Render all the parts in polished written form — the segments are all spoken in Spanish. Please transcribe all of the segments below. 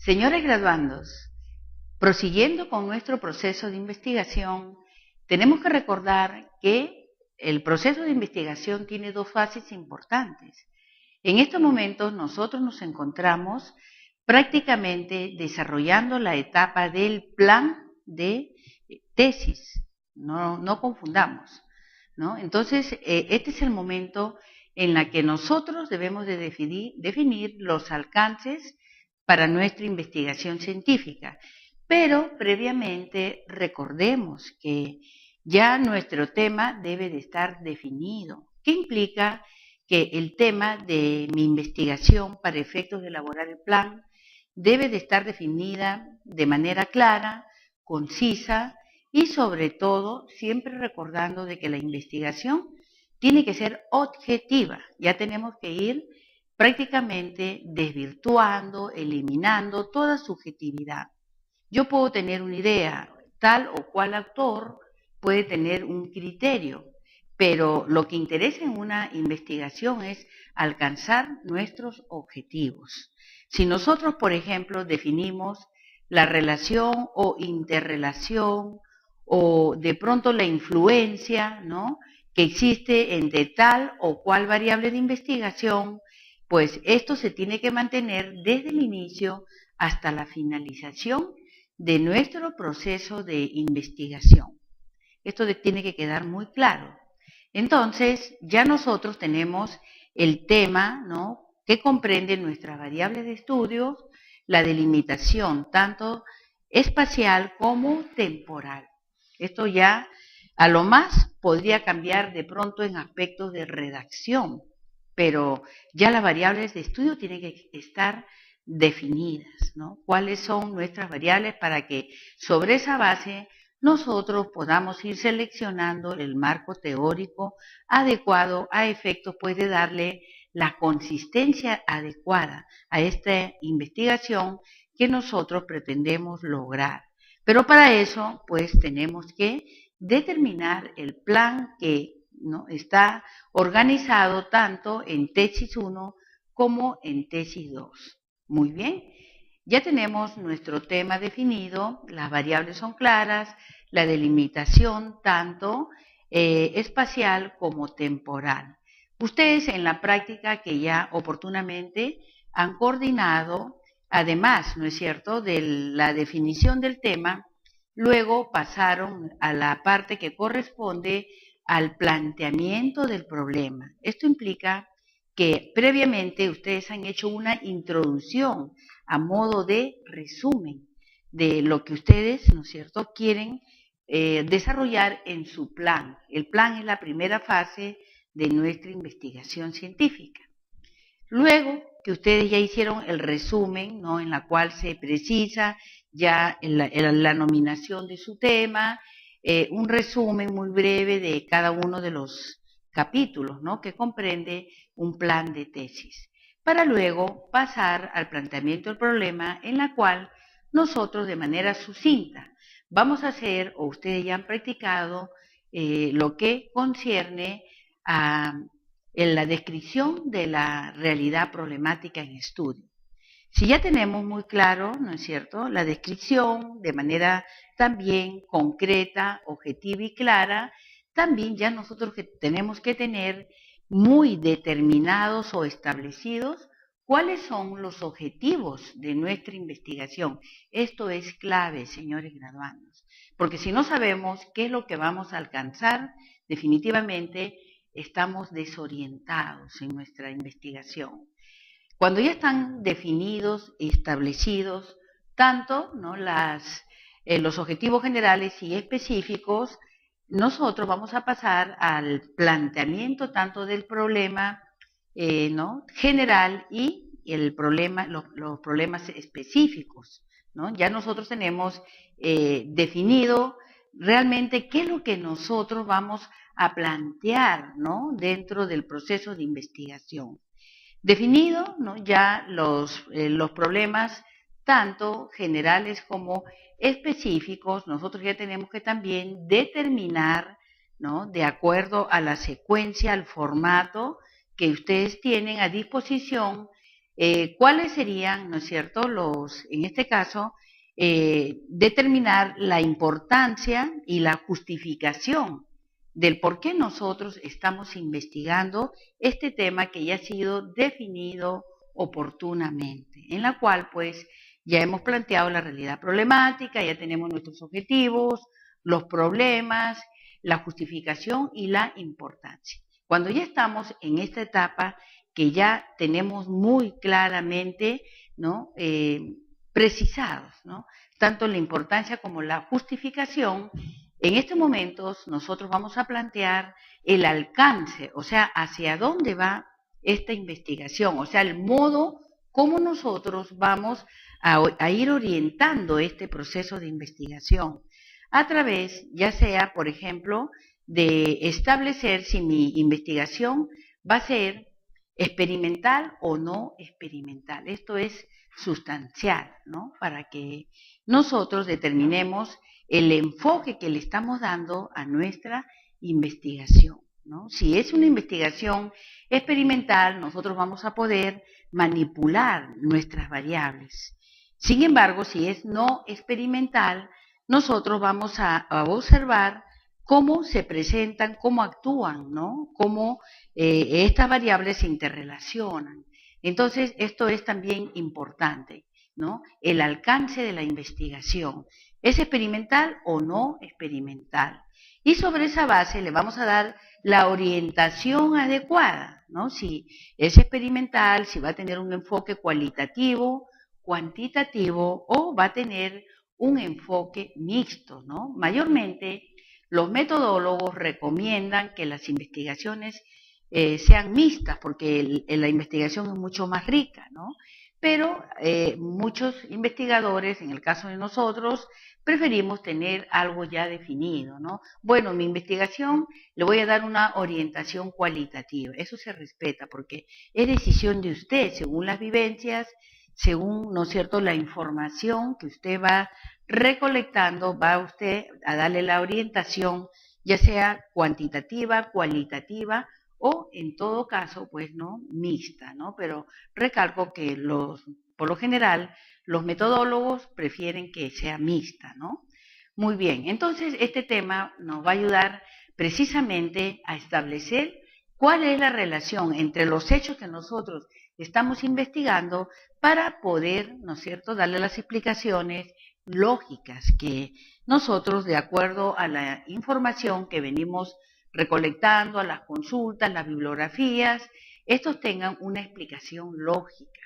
Señores graduandos, prosiguiendo con nuestro proceso de investigación, tenemos que recordar que el proceso de investigación tiene dos fases importantes. En estos momentos nosotros nos encontramos prácticamente desarrollando la etapa del plan de tesis, no confundamos, ¿no? Entonces, este es el momento en el que nosotros debemos de definir los alcances para nuestra investigación científica. Pero previamente recordemos que ya nuestro tema debe de estar definido. ¿Qué implica que el tema de mi investigación para efectos de elaborar el plan debe de estar definida de manera clara, concisa y sobre todo siempre recordando de que la investigación tiene que ser objetiva? Ya tenemos que ir prácticamente desvirtuando, eliminando toda subjetividad. Yo puedo tener una idea, tal o cual autor puede tener un criterio, pero lo que interesa en una investigación es alcanzar nuestros objetivos. Si nosotros, por ejemplo, definimos la relación o interrelación o de pronto la influencia, ¿no?, que existe entre tal o cual variable de investigación, pues esto se tiene que mantener desde el inicio hasta la finalización de nuestro proceso de investigación. Esto tiene que quedar muy claro. Entonces, ya nosotros tenemos el tema, ¿no?, que comprende nuestras variables de estudio, la delimitación tanto espacial como temporal. Esto ya a lo más podría cambiar de pronto en aspectos de redacción, pero ya las variables de estudio tienen que estar definidas, ¿no? ¿Cuáles son nuestras variables para que sobre esa base nosotros podamos ir seleccionando el marco teórico adecuado a efectos pues de darle la consistencia adecuada a esta investigación que nosotros pretendemos lograr? Pero para eso pues tenemos que determinar el plan que, ¿no?, está organizado tanto en tesis 1 como en tesis 2. Muy bien, ya tenemos nuestro tema definido, las variables son claras, la delimitación tanto espacial como temporal. Ustedes en la práctica que ya oportunamente han coordinado, además, ¿no es cierto?, de la definición del tema, luego pasaron a la parte que corresponde al planteamiento del problema. Esto implica que previamente ustedes han hecho una introducción a modo de resumen de lo que ustedes, ¿no es cierto?, quieren desarrollar en su plan. El plan es la primera fase de nuestra investigación científica. Luego que ustedes ya hicieron el resumen, ¿no?, en la cual se precisa ya la nominación de su tema, un resumen muy breve de cada uno de los capítulos, ¿no?, que comprende un plan de tesis, para luego pasar al planteamiento del problema, en la cual nosotros de manera sucinta vamos a hacer, o ustedes ya han practicado, lo que concierne a en la descripción de la realidad problemática en estudio. Si ya tenemos muy claro, ¿no es cierto?, la descripción de manera también concreta, objetiva y clara, también ya nosotros tenemos que tener muy determinados o establecidos cuáles son los objetivos de nuestra investigación. Esto es clave, señores graduandos, porque si no sabemos qué es lo que vamos a alcanzar, definitivamente estamos desorientados en nuestra investigación. Cuando ya están definidos y establecidos tanto, ¿no?, los objetivos generales y específicos, nosotros vamos a pasar al planteamiento tanto del problema ¿no?, general y el problema, los problemas específicos, ¿no? Ya nosotros tenemos definido realmente qué es lo que nosotros vamos a plantear, ¿no?, dentro del proceso de investigación. Definido, ¿no?, ya los problemas tanto generales como específicos, nosotros ya tenemos que también determinar, ¿no?, de acuerdo a la secuencia, al formato que ustedes tienen a disposición, ¿cuáles serían, no es cierto, en este caso, determinar la importancia y la justificación del por qué nosotros estamos investigando este tema que ya ha sido definido oportunamente, en la cual pues ya hemos planteado la realidad problemática, ya tenemos nuestros objetivos, los problemas, la justificación y la importancia. Cuando ya estamos en esta etapa que ya tenemos muy claramente, ¿no? Precisados, ¿no? Tanto la importancia como la justificación, en estos momentos nosotros vamos a plantear el alcance, o sea, hacia dónde va esta investigación, o sea, el modo como nosotros vamos a ir orientando este proceso de investigación a través, ya sea, por ejemplo, de establecer si mi investigación va a ser experimental o no experimental. Esto es sustancial, ¿no? Para que nosotros determinemos el enfoque que le estamos dando a nuestra investigación, ¿no? Si es una investigación experimental, nosotros vamos a poder manipular nuestras variables. Sin embargo, si es no experimental, nosotros vamos a observar cómo se presentan, cómo actúan, ¿no? Cómo estas variables se interrelacionan. Entonces, esto es también importante, ¿no? El alcance de la investigación. ¿Es experimental o no experimental? Y sobre esa base le vamos a dar la orientación adecuada, ¿no? Si es experimental, si va a tener un enfoque cualitativo, cuantitativo o va a tener un enfoque mixto, ¿no? Mayormente los metodólogos recomiendan que las investigaciones sean mixtas, porque la investigación es mucho más rica, ¿no? Pero muchos investigadores, en el caso de nosotros, preferimos tener algo ya definido, ¿no? Bueno, mi investigación le voy a dar una orientación cualitativa, eso se respeta porque es decisión de usted, según las vivencias, según, ¿no es cierto?, la información que usted va recolectando, va usted a darle la orientación, ya sea cuantitativa, cualitativa o en todo caso, pues no, mixta, ¿no? Pero recalco que por lo general, los metodólogos prefieren que sea mixta, ¿no? Muy bien, entonces este tema nos va a ayudar precisamente a establecer cuál es la relación entre los hechos que nosotros estamos investigando para poder, ¿no es cierto?, darle las explicaciones lógicas que nosotros, de acuerdo a la información que venimos recolectando, a las consultas, las bibliografías, estos tengan una explicación lógica.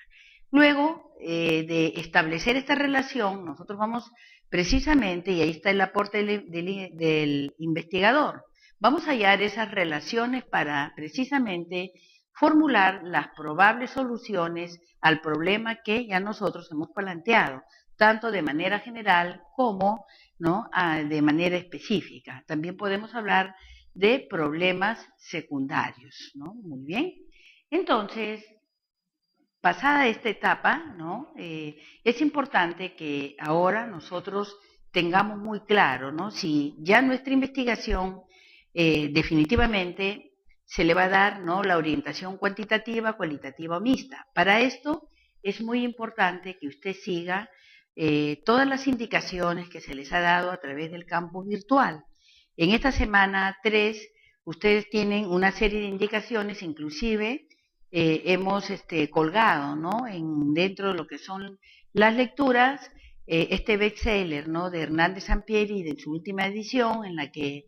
Luego de establecer esta relación, nosotros vamos precisamente, y ahí está el aporte del investigador, vamos a hallar esas relaciones para precisamente formular las probables soluciones al problema que ya nosotros hemos planteado, tanto de manera general como, ¿no?, de manera específica. También podemos hablar de problemas secundarios, ¿no? Muy bien. Entonces, pasada esta etapa, ¿no? Es importante que ahora nosotros tengamos muy claro, ¿no?, si ya nuestra investigación definitivamente se le va a dar, ¿no?, la orientación cuantitativa, cualitativa o mixta. Para esto es muy importante que usted siga todas las indicaciones que se les ha dado a través del campus virtual. En esta semana 3, ustedes tienen una serie de indicaciones, inclusive hemos colgado, ¿no?, dentro de lo que son las lecturas, este bestseller, ¿no?, de Hernández Sampieri, de su última edición, en la que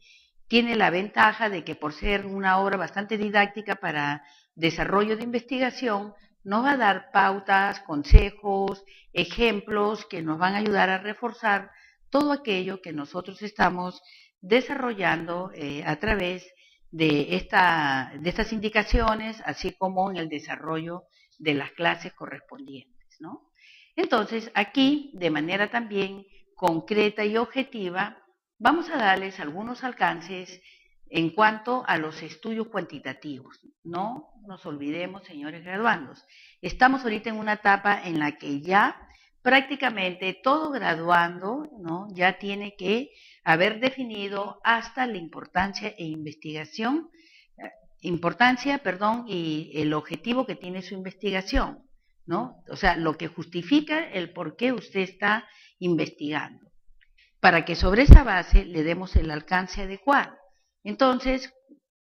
tiene la ventaja de que por ser una obra bastante didáctica para desarrollo de investigación, nos va a dar pautas, consejos, ejemplos que nos van a ayudar a reforzar todo aquello que nosotros estamos desarrollando a través de estas indicaciones, así como en el desarrollo de las clases correspondientes, ¿no? Entonces, aquí, de manera también concreta y objetiva, vamos a darles algunos alcances en cuanto a los estudios cuantitativos. No nos olvidemos, señores graduandos, estamos ahorita en una etapa en la que ya prácticamente todo graduando, ¿no?, ya tiene que haber definido hasta la importancia y el objetivo que tiene su investigación. ¿no? O sea, lo que justifica el por qué usted está investigando, para que sobre esa base le demos el alcance adecuado. Entonces,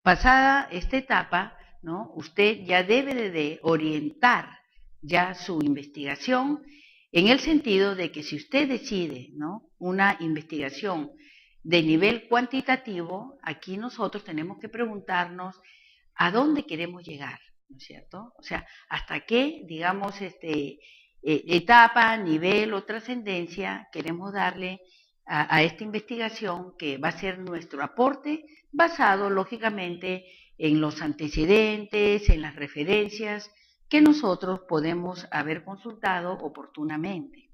pasada esta etapa, ¿no? Usted ya debe de orientar ya su investigación en el sentido de que si usted decide, ¿no?, una investigación de nivel cuantitativo, aquí nosotros tenemos que preguntarnos a dónde queremos llegar, ¿no es cierto? O sea, hasta qué, digamos, etapa, nivel o trascendencia queremos darle a esta investigación, que va a ser nuestro aporte basado, lógicamente, en los antecedentes, en las referencias que nosotros podemos haber consultado oportunamente.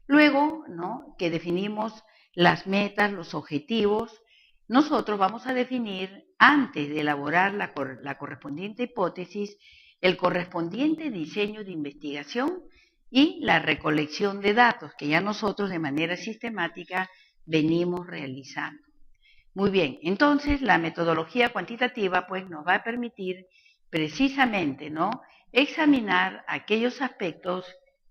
Luego, ¿no?, que definimos las metas, los objetivos, nosotros vamos a definir, antes de elaborar la correspondiente hipótesis, el correspondiente diseño de investigación y la recolección de datos, que ya nosotros de manera sistemática venimos realizando. Muy bien, entonces la metodología cuantitativa pues nos va a permitir precisamente, ¿no?, examinar aquellos aspectos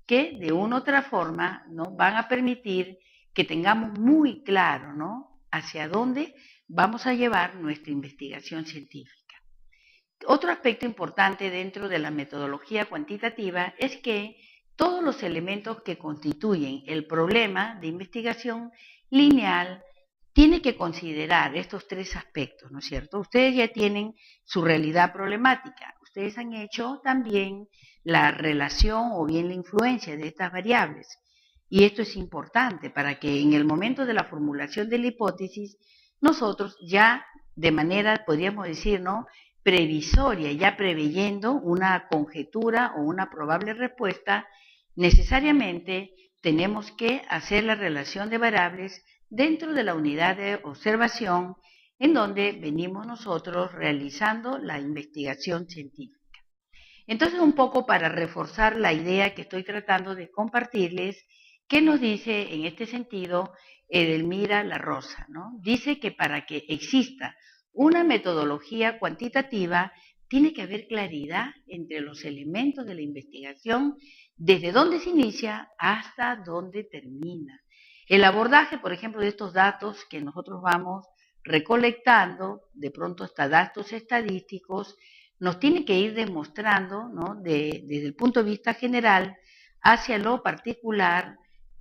que de una u otra forma nos van a permitir que tengamos muy claro, ¿no?, hacia dónde vamos a llevar nuestra investigación científica. Otro aspecto importante dentro de la metodología cuantitativa es que todos los elementos que constituyen el problema de investigación lineal tiene que considerar estos tres aspectos, ¿no es cierto? Ustedes ya tienen su realidad problemática, ustedes han hecho también la relación o bien la influencia de estas variables, y esto es importante para que en el momento de la formulación de la hipótesis nosotros ya de manera, podríamos decir, ¿no?, previsoria, ya preveyendo una conjetura o una probable respuesta, necesariamente tenemos que hacer la relación de variables dentro de la unidad de observación en donde venimos nosotros realizando la investigación científica. Entonces, un poco para reforzar la idea que estoy tratando de compartirles, ¿qué nos dice en este sentido Edelmira La Rosa, ¿no? Dice que para que exista una metodología cuantitativa tiene que haber claridad entre los elementos de la investigación, desde dónde se inicia hasta dónde termina. El abordaje, por ejemplo, de estos datos que nosotros vamos recolectando, de pronto hasta datos estadísticos, nos tiene que ir demostrando, ¿no?, desde el punto de vista general hacia lo particular,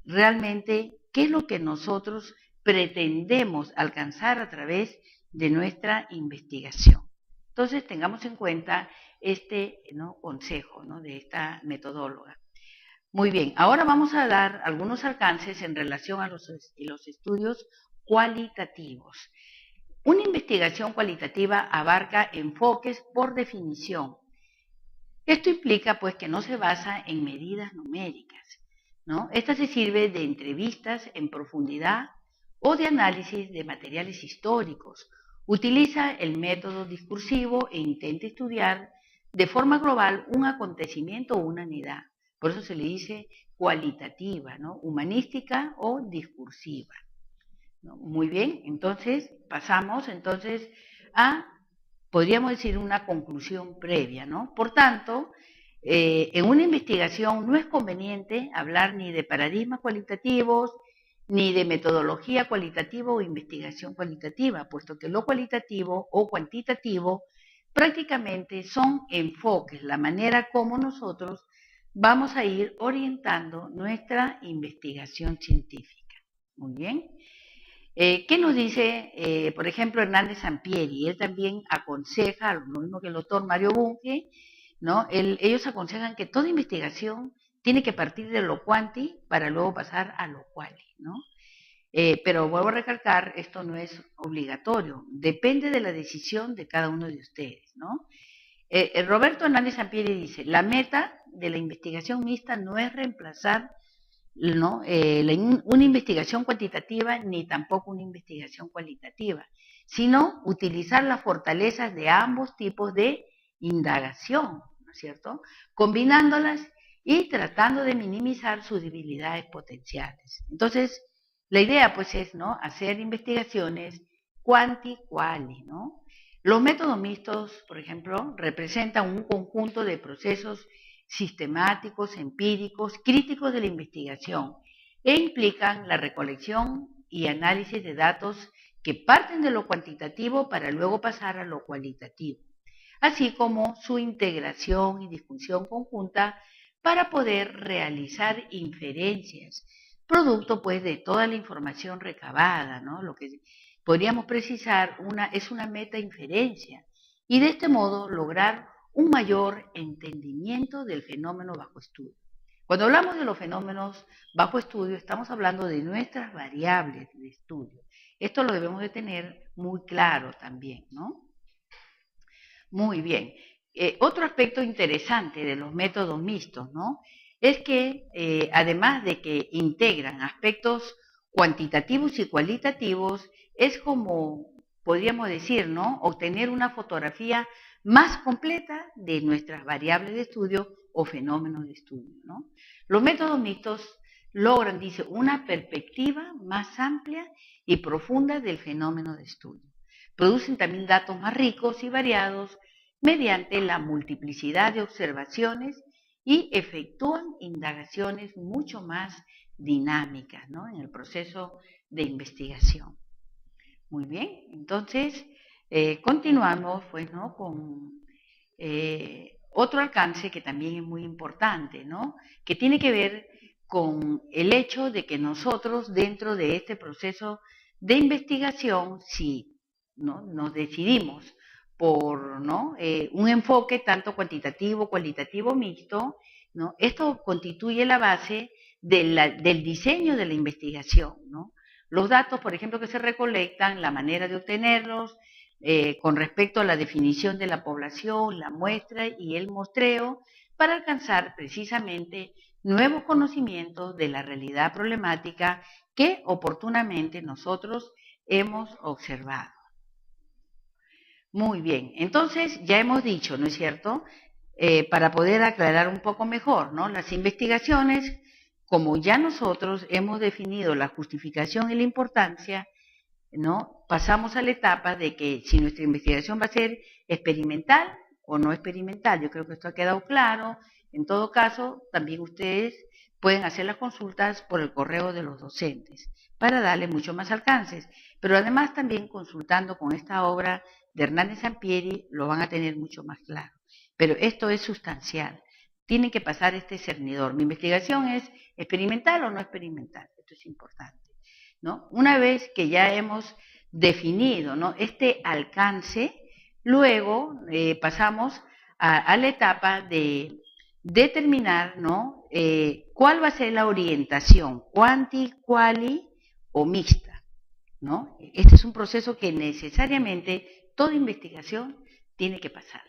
realmente qué es lo que nosotros pretendemos alcanzar a través de nuestra investigación. Entonces, tengamos en cuenta este, ¿no?, consejo, ¿no?, de esta metodóloga. Muy bien, ahora vamos a dar algunos alcances en relación a los estudios cualitativos. Una investigación cualitativa abarca enfoques por definición. Esto implica pues que no se basa en medidas numéricas, ¿no? Esta se sirve de entrevistas en profundidad o de análisis de materiales históricos. Utiliza el método discursivo e intenta estudiar de forma global un acontecimiento o una unidad. Por eso se le dice cualitativa, ¿no?, humanística o discursiva. Muy bien, entonces pasamos entonces a, podríamos decir, una conclusión previa, ¿no? Por tanto, en una investigación no es conveniente hablar ni de paradigmas cualitativos, ni de metodología cualitativa o investigación cualitativa, puesto que lo cualitativo o cuantitativo prácticamente son enfoques, la manera como nosotros vamos a ir orientando nuestra investigación científica. Muy bien. ¿Qué nos dice, por ejemplo, Hernández Sampieri? Él también aconseja, lo mismo que el doctor Mario Bunge, ¿no? Ellos aconsejan que toda investigación tiene que partir de lo cuanti para luego pasar a lo quali, ¿no? Pero vuelvo a recalcar, esto no es obligatorio, depende de la decisión de cada uno de ustedes, ¿no? Roberto Hernández Sampieri dice, la meta de la investigación mixta no es reemplazar, ¿no?, una investigación cuantitativa ni tampoco una investigación cualitativa, sino utilizar las fortalezas de ambos tipos de indagación, ¿no es cierto?, combinándolas y tratando de minimizar sus debilidades potenciales. Entonces, la idea pues es, ¿no?, hacer investigaciones quanti-quali, ¿no? Los métodos mixtos, por ejemplo, representan un conjunto de procesos sistemáticos, empíricos, críticos de la investigación, e implican la recolección y análisis de datos que parten de lo cuantitativo para luego pasar a lo cualitativo, así como su integración y discusión conjunta para poder realizar inferencias, producto pues de toda la información recabada, ¿no? Lo que podríamos precisar es una meta-inferencia, y de este modo lograr un mayor entendimiento del fenómeno bajo estudio. Cuando hablamos de los fenómenos bajo estudio, estamos hablando de nuestras variables de estudio. Esto lo debemos de tener muy claro también, ¿no? Muy bien. Otro aspecto interesante de los métodos mixtos, ¿no? Es que además de que integran aspectos cuantitativos y cualitativos, es como podríamos decir, ¿no? Obtener una fotografía más completa de nuestras variables de estudio o fenómenos de estudio, ¿no? Los métodos mixtos logran, dice, una perspectiva más amplia y profunda del fenómeno de estudio. Producen también datos más ricos y variados mediante la multiplicidad de observaciones y efectúan indagaciones mucho más dinámicas, ¿no? En el proceso de investigación. Muy bien, entonces continuamos pues, ¿no? Con otro alcance que también es muy importante, ¿no? Que tiene que ver con el hecho de que nosotros dentro de este proceso de investigación, si ¿no? Nos decidimos por ¿no? Un enfoque tanto cuantitativo, cualitativo mixto, ¿no? Esto constituye la base del diseño de la investigación, ¿no? Los datos, por ejemplo, que se recolectan, la manera de obtenerlos, con respecto a la definición de la población, la muestra y el muestreo, para alcanzar precisamente nuevos conocimientos de la realidad problemática que oportunamente nosotros hemos observado. Muy bien, entonces ya hemos dicho, ¿no es cierto? Para poder aclarar un poco mejor, ¿no? Las investigaciones, como ya nosotros hemos definido la justificación y la importancia, ¿no? Pasamos a la etapa de que si nuestra investigación va a ser experimental o no experimental. Yo creo que esto ha quedado claro. En todo caso, también ustedes pueden hacer las consultas por el correo de los docentes para darle mucho más alcances. Pero además también consultando con esta obra de Hernández Sampieri lo van a tener mucho más claro. Pero esto es sustancial. Tienen que pasar este cernidor. ¿Mi investigación es experimental o no experimental? Esto es importante, ¿no? Una vez que ya hemos definido, ¿no? Este alcance, luego pasamos a la etapa de determinar, ¿no? ¿Cuál va a ser la orientación? ¿Cuanti, quali o mixta? ¿No? Este es un proceso que necesariamente toda investigación tiene que pasar.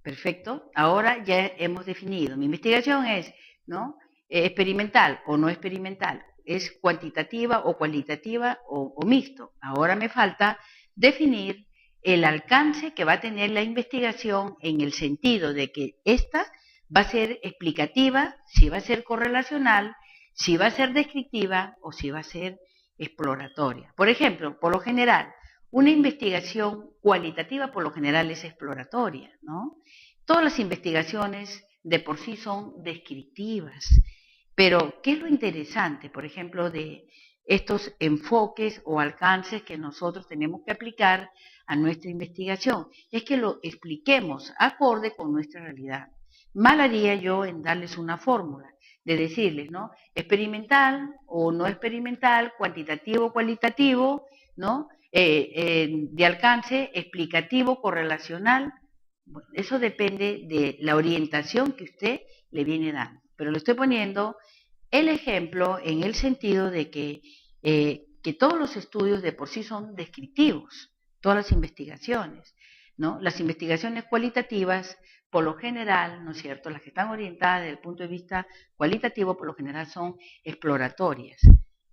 Perfecto. Ahora ya hemos definido. Mi investigación es, ¿no? Experimental o no experimental. Es cuantitativa o cualitativa o mixto. Ahora me falta definir el alcance que va a tener la investigación en el sentido de que esta va a ser explicativa, si va a ser correlacional, si va a ser descriptiva o si va a ser exploratoria. Por ejemplo, por lo general, una investigación cualitativa por lo general es exploratoria, ¿no? Todas las investigaciones de por sí son descriptivas, pero ¿qué es lo interesante, por ejemplo, de estos enfoques o alcances que nosotros tenemos que aplicar a nuestra investigación? Es que lo expliquemos acorde con nuestra realidad. Mal haría yo en darles una fórmula, de decirles, ¿no? Experimental o no experimental, cuantitativo, cualitativo, ¿no? De alcance explicativo, correlacional. Bueno, eso depende de la orientación que usted le viene dando. Pero le estoy poniendo el ejemplo en el sentido de que todos los estudios de por sí son descriptivos, todas las investigaciones, ¿no? Las investigaciones cualitativas, por lo general, ¿no es cierto?, las que están orientadas desde el punto de vista cualitativo, por lo general son exploratorias.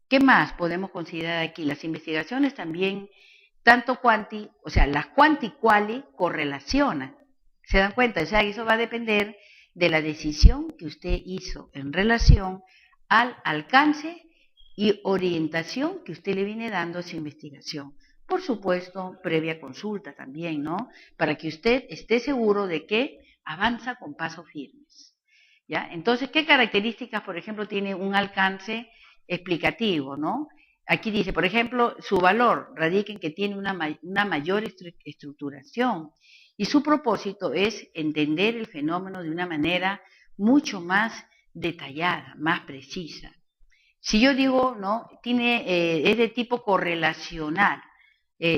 ¿Qué más podemos considerar aquí? Las investigaciones también, tanto cuanti, o sea, las cuanti-quali correlacionan. ¿Se dan cuenta? O sea, eso va a depender de la decisión que usted hizo en relación al alcance y orientación que usted le viene dando a su investigación. Por supuesto, previa consulta también, ¿no? Para que usted esté seguro de que avanza con pasos firmes. ¿Ya? Entonces, ¿qué características, por ejemplo, tiene un alcance explicativo, ¿no? Aquí dice, por ejemplo, su valor radica en que tiene una mayor estructuración y su propósito es entender el fenómeno de una manera mucho más detallada, más precisa. Si yo digo, ¿no? Es de tipo correlacional.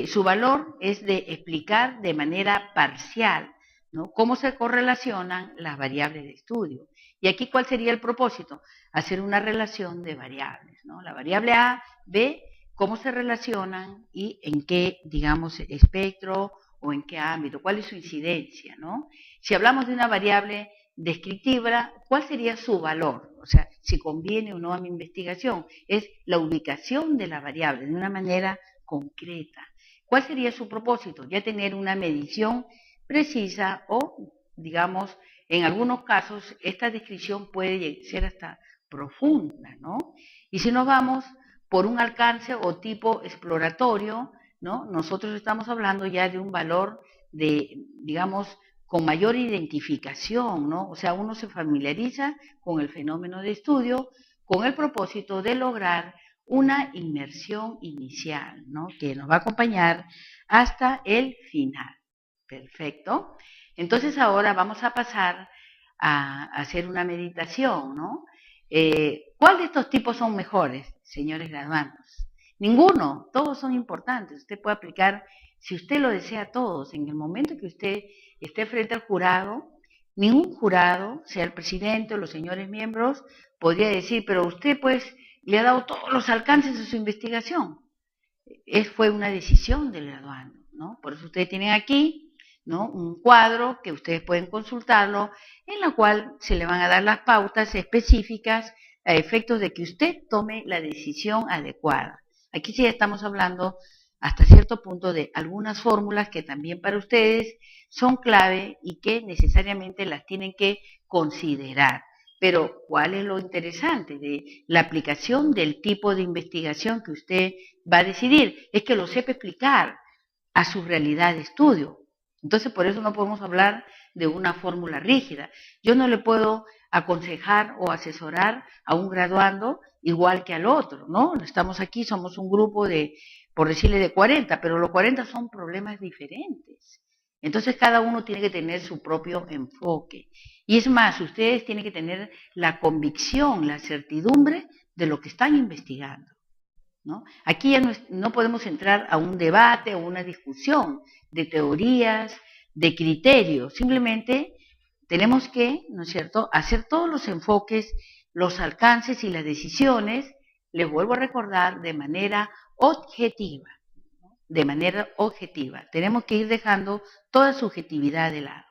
Su valor es de explicar de manera parcial, ¿no? Cómo se correlacionan las variables de estudio. Y aquí, ¿cuál sería el propósito? Hacer una relación de variables, ¿no? La variable A, B, cómo se relacionan y en qué, digamos, espectro o en qué ámbito, cuál es su incidencia, ¿no? Si hablamos de una variable descriptiva, ¿cuál sería su valor? O sea, si conviene o no a mi investigación. Es la ubicación de la variable de una manera concreta. ¿Cuál sería su propósito? Ya tener una medición precisa o, digamos, en algunos casos, esta descripción puede ser hasta profunda, ¿no? Y si nos vamos por un alcance o tipo exploratorio, ¿no? Nosotros estamos hablando ya de un valor de, digamos, con mayor identificación, ¿no? O sea, uno se familiariza con el fenómeno de estudio con el propósito de lograr una inmersión inicial, ¿no? Que nos va a acompañar hasta el final. Perfecto. Entonces ahora vamos a pasar a hacer una meditación, ¿no? ¿Cuál de estos tipos son mejores, señores graduandos? Ninguno, todos son importantes. Usted puede aplicar, si usted lo desea, todos. En el momento que usted esté frente al jurado, ningún jurado, sea el presidente o los señores miembros, podría decir, pero usted pues le ha dado todos los alcances de su investigación. Fue una decisión del graduando, ¿no? Por eso ustedes tienen aquí, ¿no? Un cuadro que ustedes pueden consultarlo, en la cual se le van a dar las pautas específicas a efectos de que usted tome la decisión adecuada. Aquí sí estamos hablando hasta cierto punto de algunas fórmulas que también para ustedes son clave y que necesariamente las tienen que considerar. Pero, ¿cuál es lo interesante de la aplicación del tipo de investigación que usted va a decidir? Es que lo sepa explicar a su realidad de estudio. Entonces, por eso no podemos hablar de una fórmula rígida. Yo no le puedo aconsejar o asesorar a un graduando igual que al otro, ¿no? Estamos aquí, somos un grupo de, por decirle, de 40, pero los 40 son problemas diferentes. Entonces, cada uno tiene que tener su propio enfoque. Y es más, ustedes tienen que tener la convicción, la certidumbre de lo que están investigando, ¿no? Aquí ya no podemos entrar a un debate o una discusión de teorías, de criterios, simplemente tenemos que, ¿no es cierto?, hacer todos los enfoques, los alcances y las decisiones, les vuelvo a recordar, de manera objetiva, de manera objetiva. Tenemos que ir dejando toda subjetividad de lado,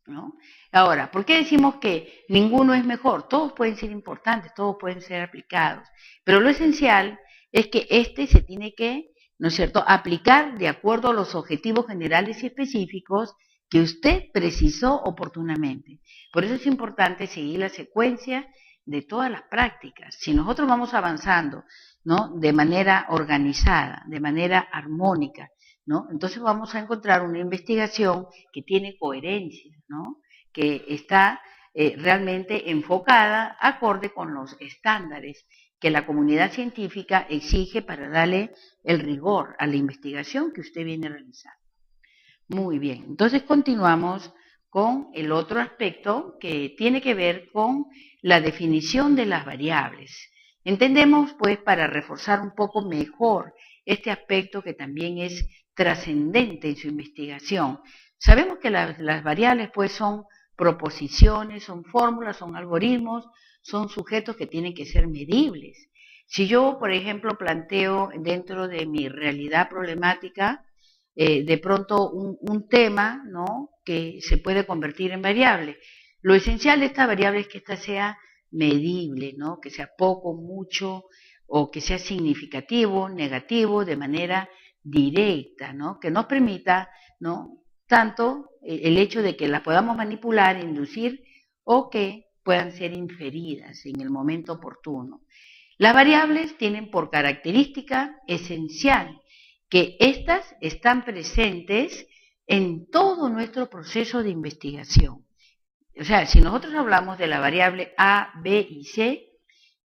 ¿no? Ahora, ¿por qué decimos que ninguno es mejor? Todos pueden ser importantes, todos pueden ser aplicados, pero lo esencial es que se tiene que, ¿no es cierto?, aplicar de acuerdo a los objetivos generales y específicos que usted precisó oportunamente. Por eso es importante seguir la secuencia de todas las prácticas. Si nosotros vamos avanzando, ¿no?, de manera organizada, de manera armónica, ¿no?, entonces vamos a encontrar una investigación que tiene coherencia, ¿no?, que está realmente enfocada acorde con los estándares que la comunidad científica exige para darle el rigor a la investigación que usted viene realizando. Muy bien, entonces continuamos con el otro aspecto que tiene que ver con la definición de las variables. Entendemos, pues, para reforzar un poco mejor este aspecto que también es trascendente en su investigación. Sabemos que las variables, pues, son proposiciones, son fórmulas, son algoritmos, son sujetos que tienen que ser medibles. Si yo, por ejemplo, planteo dentro de mi realidad problemática, de pronto un tema, ¿no?, que se puede convertir en variable. Lo esencial de esta variable es que ésta sea medible, ¿no?, que sea poco, mucho, o que sea significativo, negativo, de manera directa, ¿no?, que nos permita, ¿no?, tanto el hecho de que las podamos manipular, inducir, o que puedan ser inferidas en el momento oportuno. Las variables tienen por característica esencial que éstas están presentes en todo nuestro proceso de investigación. o sea, si nosotros hablamos de la variable A, B y C,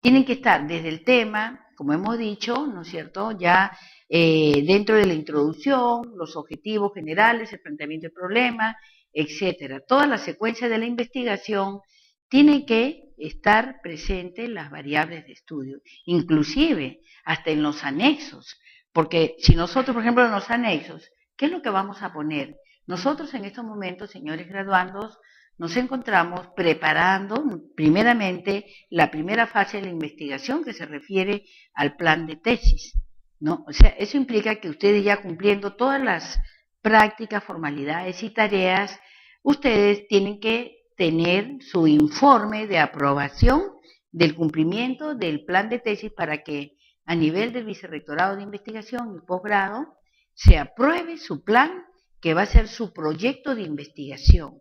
tienen que estar desde el tema, como hemos dicho, ¿no es cierto?, ya dentro de la introducción, los objetivos generales, el planteamiento del problema, etcétera. Toda la secuencia de la investigación tiene que estar presente en las variables de estudio, inclusive hasta en los anexos, porque si nosotros, por ejemplo, en los anexos, ¿qué es lo que vamos a poner? Nosotros en estos momentos, señores graduandos, nos encontramos preparando primeramente la primera fase de la investigación que se refiere al plan de tesis, ¿no? O sea, eso implica que ustedes ya cumpliendo todas las prácticas, formalidades y tareas, ustedes tienen que tener su informe de aprobación del cumplimiento del plan de tesis para que a nivel del Vicerrectorado de Investigación y Posgrado se apruebe su plan que va a ser su proyecto de investigación,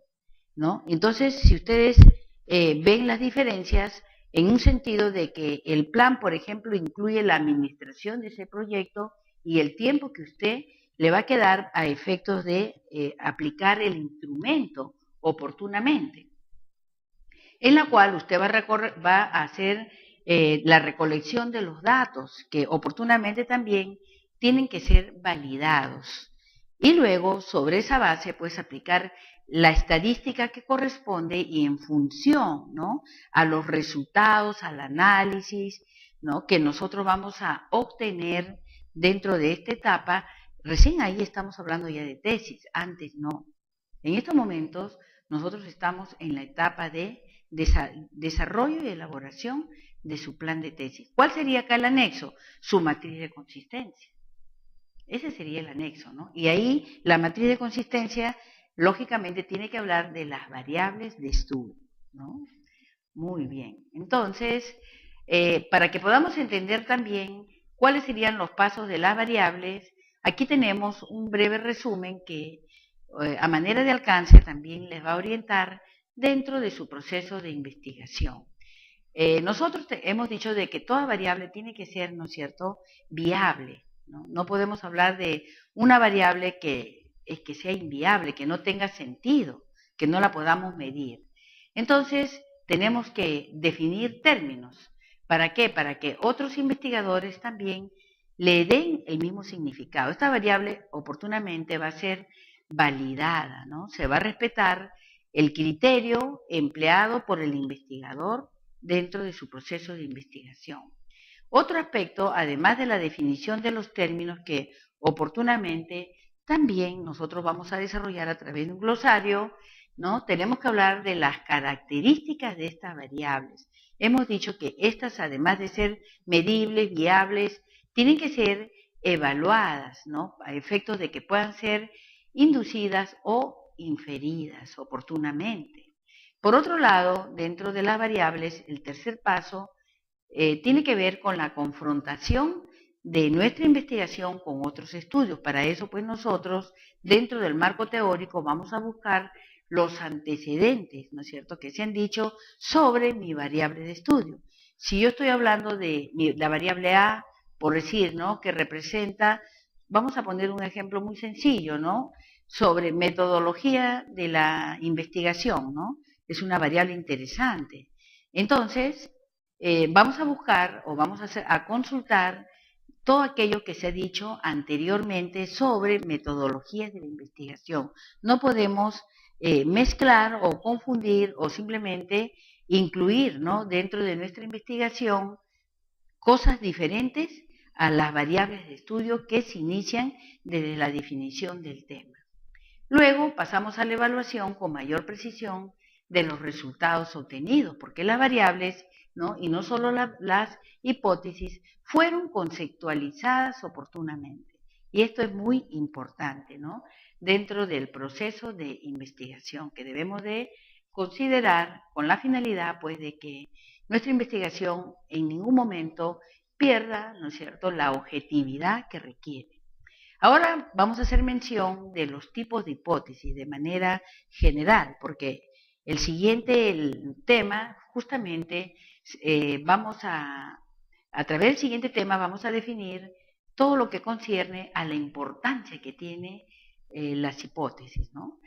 ¿no? Entonces, si ustedes ven las diferencias en un sentido de que el plan, por ejemplo, incluye la administración de ese proyecto y el tiempo que usted le va a quedar a efectos de aplicar el instrumento oportunamente, en la cual usted va a hacer la recolección de los datos que oportunamente también tienen que ser validados. Y luego, sobre esa base, pues aplicar la estadística que corresponde y en función, ¿no?, a los resultados, al análisis, ¿no?, que nosotros vamos a obtener dentro de esta etapa. Recién ahí estamos hablando ya de tesis, antes no. En estos momentos nosotros estamos en la etapa de desarrollo y elaboración de su plan de tesis. ¿Cuál sería acá el anexo? Su matriz de consistencia. Ese sería el anexo, ¿no? Y ahí la matriz de consistencia, lógicamente, tiene que hablar de las variables de estudio, ¿no? Muy bien. Entonces, para que podamos entender también cuáles serían los pasos de las variables, aquí tenemos un breve resumen que a manera de alcance también les va a orientar dentro de su proceso de investigación. Nosotros hemos dicho de que toda variable tiene que ser, ¿no es cierto?, viable, ¿no? No podemos hablar de una variable que sea inviable, que no tenga sentido, que no la podamos medir. Entonces, tenemos que definir términos. ¿Para qué? Para que otros investigadores también le den el mismo significado. Esta variable oportunamente va a ser validada, ¿no? Se va a respetar el criterio empleado por el investigador dentro de su proceso de investigación. Otro aspecto, además de la definición de los términos que oportunamente también nosotros vamos a desarrollar a través de un glosario, ¿no? Tenemos que hablar de las características de estas variables. Hemos dicho que estas, además de ser medibles, viables, tienen que ser evaluadas, ¿no?, a efectos de que puedan ser inducidas o inferidas oportunamente. Por otro lado, dentro de las variables, el tercer paso tiene que ver con la confrontación de nuestra investigación con otros estudios. Para eso, pues nosotros, dentro del marco teórico, vamos a buscar los antecedentes, ¿no es cierto?, que se han dicho sobre mi variable de estudio. Si yo estoy hablando de la variable A, por decir, ¿no?, que representa, vamos a poner un ejemplo muy sencillo, ¿no?, sobre metodología de la investigación, ¿no? Es una variable interesante. Entonces, vamos a buscar o vamos a consultar todo aquello que se ha dicho anteriormente sobre metodologías de la investigación. No podemos mezclar o confundir o simplemente incluir, ¿no?, dentro de nuestra investigación cosas diferentes a las variables de estudio que se inician desde la definición del tema. Luego pasamos a la evaluación con mayor precisión de los resultados obtenidos, porque las variables, ¿no?, y no solo las hipótesis, fueron conceptualizadas oportunamente. Y esto es muy importante, ¿no?, dentro del proceso de investigación que debemos de considerar con la finalidad, pues, de que nuestra investigación en ningún momento pierda, ¿no es cierto?, la objetividad que requiere. Ahora vamos a hacer mención de los tipos de hipótesis de manera general, porque el siguiente tema, justamente, a través del siguiente tema vamos a definir todo lo que concierne a la importancia que tiene las hipótesis, ¿no?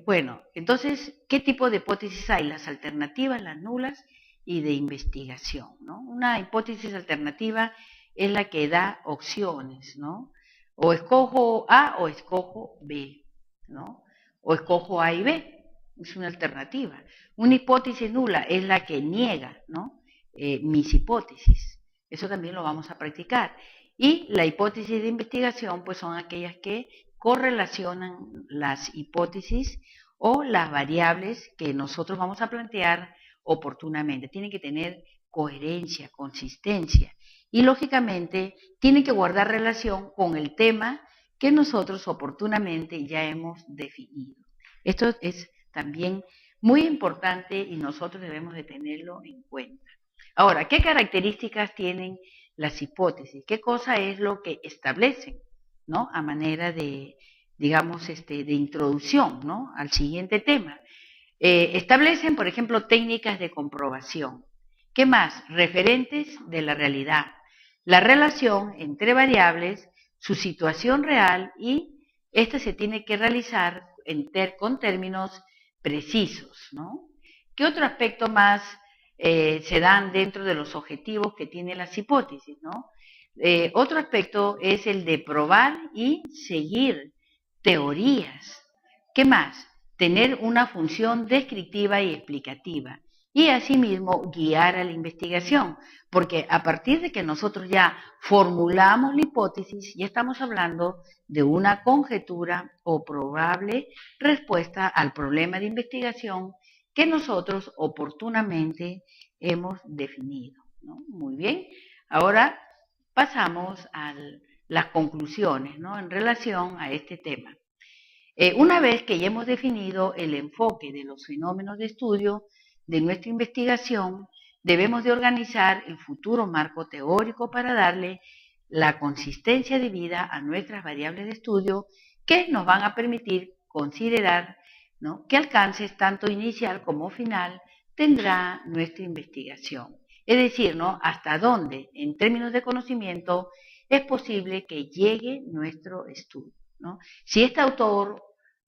Bueno, entonces, ¿qué tipo de hipótesis hay? Las alternativas, las nulas y de investigación, ¿no? Una hipótesis alternativa es la que da opciones, ¿no? O escojo A o escojo B, ¿no? O escojo A y B, es una alternativa. Una hipótesis nula es la que niega, ¿no? Mis hipótesis. Eso también lo vamos a practicar. Y la hipótesis de investigación, pues son aquellas que correlacionan las hipótesis o las variables que nosotros vamos a plantear oportunamente. Tienen que tener coherencia, consistencia y lógicamente tienen que guardar relación con el tema que nosotros oportunamente ya hemos definido. Esto es también muy importante y nosotros debemos de tenerlo en cuenta. Ahora, ¿qué características tienen las hipótesis? ¿Qué cosa es lo que establecen, ¿no? A manera de, digamos, de introducción, ¿no? Al siguiente tema. Establecen, por ejemplo, técnicas de comprobación. ¿Qué más? Referentes de la realidad. La relación entre variables, su situación real y esta se tiene que realizar con términos precisos, ¿no? ¿Qué otro aspecto más se dan dentro de los objetivos que tienen las hipótesis, ¿no? Otro aspecto es el de probar y seguir teorías. ¿Qué más? Tener una función descriptiva y explicativa. Y asimismo guiar a la investigación, porque a partir de que nosotros ya formulamos la hipótesis, ya estamos hablando de una conjetura o probable respuesta al problema de investigación que nosotros oportunamente hemos definido, ¿no? Muy bien, ahora pasamos a las conclusiones, ¿no? En relación a este tema. Una vez que ya hemos definido el enfoque de los fenómenos de estudio de nuestra investigación, debemos de organizar el futuro marco teórico para darle la consistencia debida a nuestras variables de estudio que nos van a permitir considerar, ¿no?, qué alcances tanto inicial como final tendrá nuestra investigación. Es decir, ¿no?, hasta dónde, en términos de conocimiento, es posible que llegue nuestro estudio, ¿no? Si este autor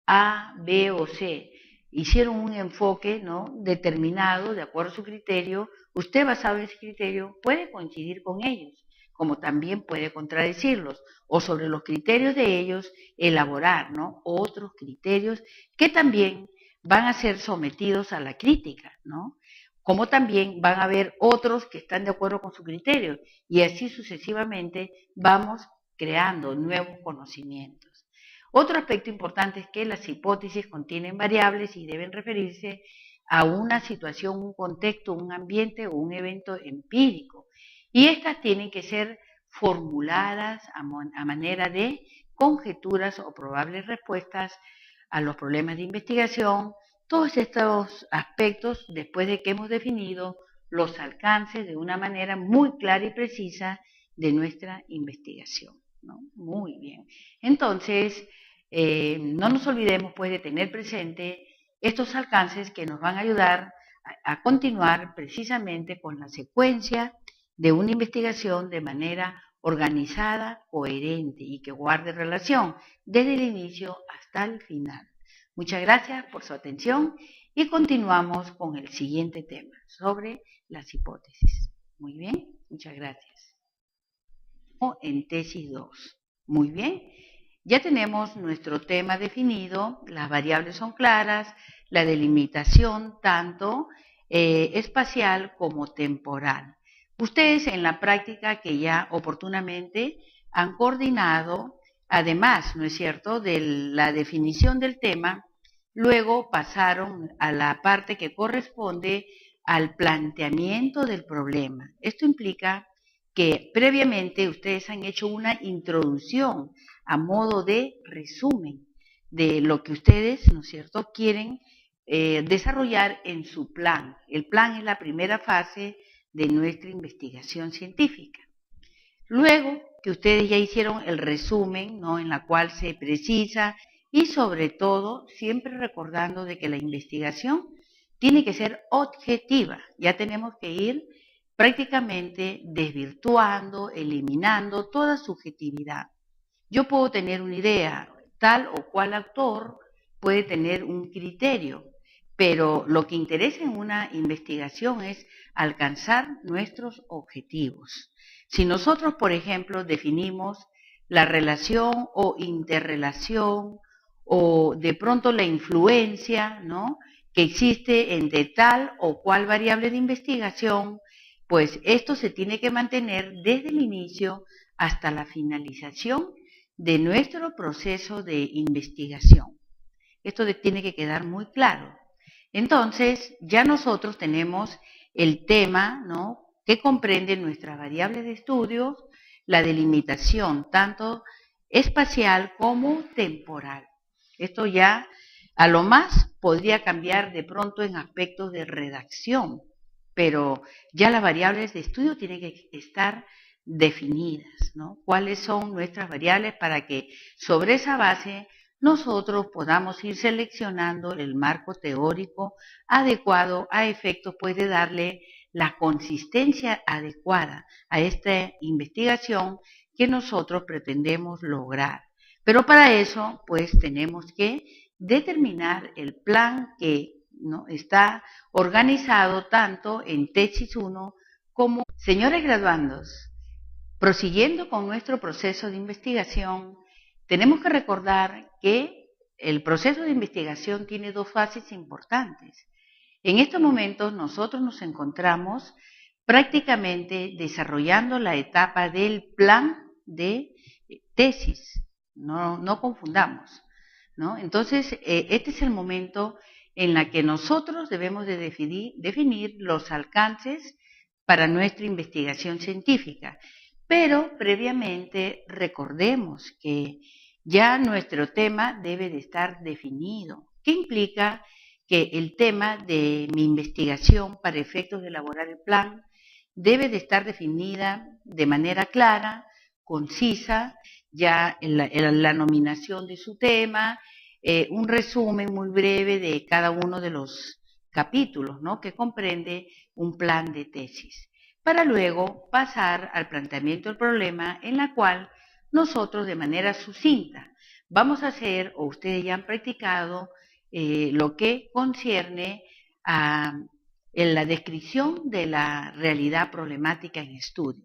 A, B o C hicieron un enfoque, ¿no?, determinado de acuerdo a su criterio, usted basado en ese criterio puede coincidir con ellos, como también puede contradecirlos, o sobre los criterios de ellos elaborar, ¿no?, otros criterios que también van a ser sometidos a la crítica, ¿no? Como también van a haber otros que están de acuerdo con su criterio, y así sucesivamente vamos creando nuevos conocimientos. Otro aspecto importante es que las hipótesis contienen variables y deben referirse a una situación, un contexto, un ambiente o un evento empírico. Y estas tienen que ser formuladas a manera de conjeturas o probables respuestas a los problemas de investigación. Todos estos aspectos, después de que hemos definido los alcances de una manera muy clara y precisa de nuestra investigación, ¿no? Muy bien. Entonces, no nos olvidemos pues de tener presente estos alcances que nos van a ayudar a continuar precisamente con la secuencia de una investigación de manera organizada, coherente y que guarde relación desde el inicio hasta el final. Muchas gracias por su atención y continuamos con el siguiente tema sobre las hipótesis. Muy bien, muchas gracias. En tesis 2. Muy bien. Ya tenemos nuestro tema definido, las variables son claras, la delimitación tanto espacial como temporal. Ustedes en la práctica que ya oportunamente han coordinado, además, ¿no es cierto?, de la definición del tema, luego pasaron a la parte que corresponde al planteamiento del problema. Esto implica que previamente ustedes han hecho una introducción a modo de resumen de lo que ustedes, ¿no es cierto?, quieren desarrollar en su plan. El plan es la primera fase de nuestra investigación científica. Luego que ustedes ya hicieron el resumen, ¿no?, en la cual se precisa y sobre todo siempre recordando de que la investigación tiene que ser objetiva. Ya tenemos que ir prácticamente desvirtuando, eliminando toda subjetividad. Yo puedo tener una idea, tal o cual autor puede tener un criterio, pero lo que interesa en una investigación es alcanzar nuestros objetivos. Si nosotros, por ejemplo, definimos la relación o interrelación o de pronto la influencia, ¿no?, que existe entre tal o cual variable de investigación, pues esto se tiene que mantener desde el inicio hasta la finalización de nuestro proceso de investigación. Esto tiene que quedar muy claro. Entonces, ya nosotros tenemos el tema, ¿no?, que comprende nuestras variables de estudio, la delimitación tanto espacial como temporal. Esto ya a lo más podría cambiar de pronto en aspectos de redacción, pero ya las variables de estudio tienen que estar definidas, ¿no? ¿Cuáles son nuestras variables para que sobre esa base nosotros podamos ir seleccionando el marco teórico adecuado a efectos pues de darle la consistencia adecuada a esta investigación que nosotros pretendemos lograr? Pero para eso pues tenemos que determinar el plan que, ¿no?, está organizado tanto en tesis 1 como... Señores graduandos, prosiguiendo con nuestro proceso de investigación, tenemos que recordar que el proceso de investigación tiene dos fases importantes. En estos momentos nosotros nos encontramos prácticamente desarrollando la etapa del plan de tesis, no confundamos, ¿no? Entonces, este es el momento en el que nosotros debemos de definir los alcances para nuestra investigación científica. Pero previamente recordemos que ya nuestro tema debe de estar definido. ¿Qué implica? Que el tema de mi investigación para efectos de elaborar el plan debe de estar definida de manera clara, concisa, ya en la nominación de su tema, un resumen muy breve de cada uno de los capítulos, ¿no?, que comprende un plan de tesis, para luego pasar al planteamiento del problema, en la cual nosotros de manera sucinta vamos a hacer, o ustedes ya han practicado, lo que concierne a la descripción de la realidad problemática en estudio.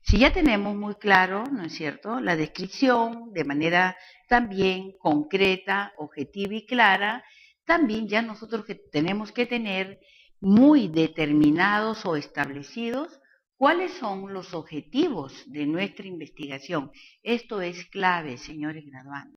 Si ya tenemos muy claro, ¿no es cierto?, la descripción de manera también concreta, objetiva y clara, también ya nosotros tenemos que tener muy determinados o establecidos cuáles son los objetivos de nuestra investigación. Esto es clave, señores graduandos.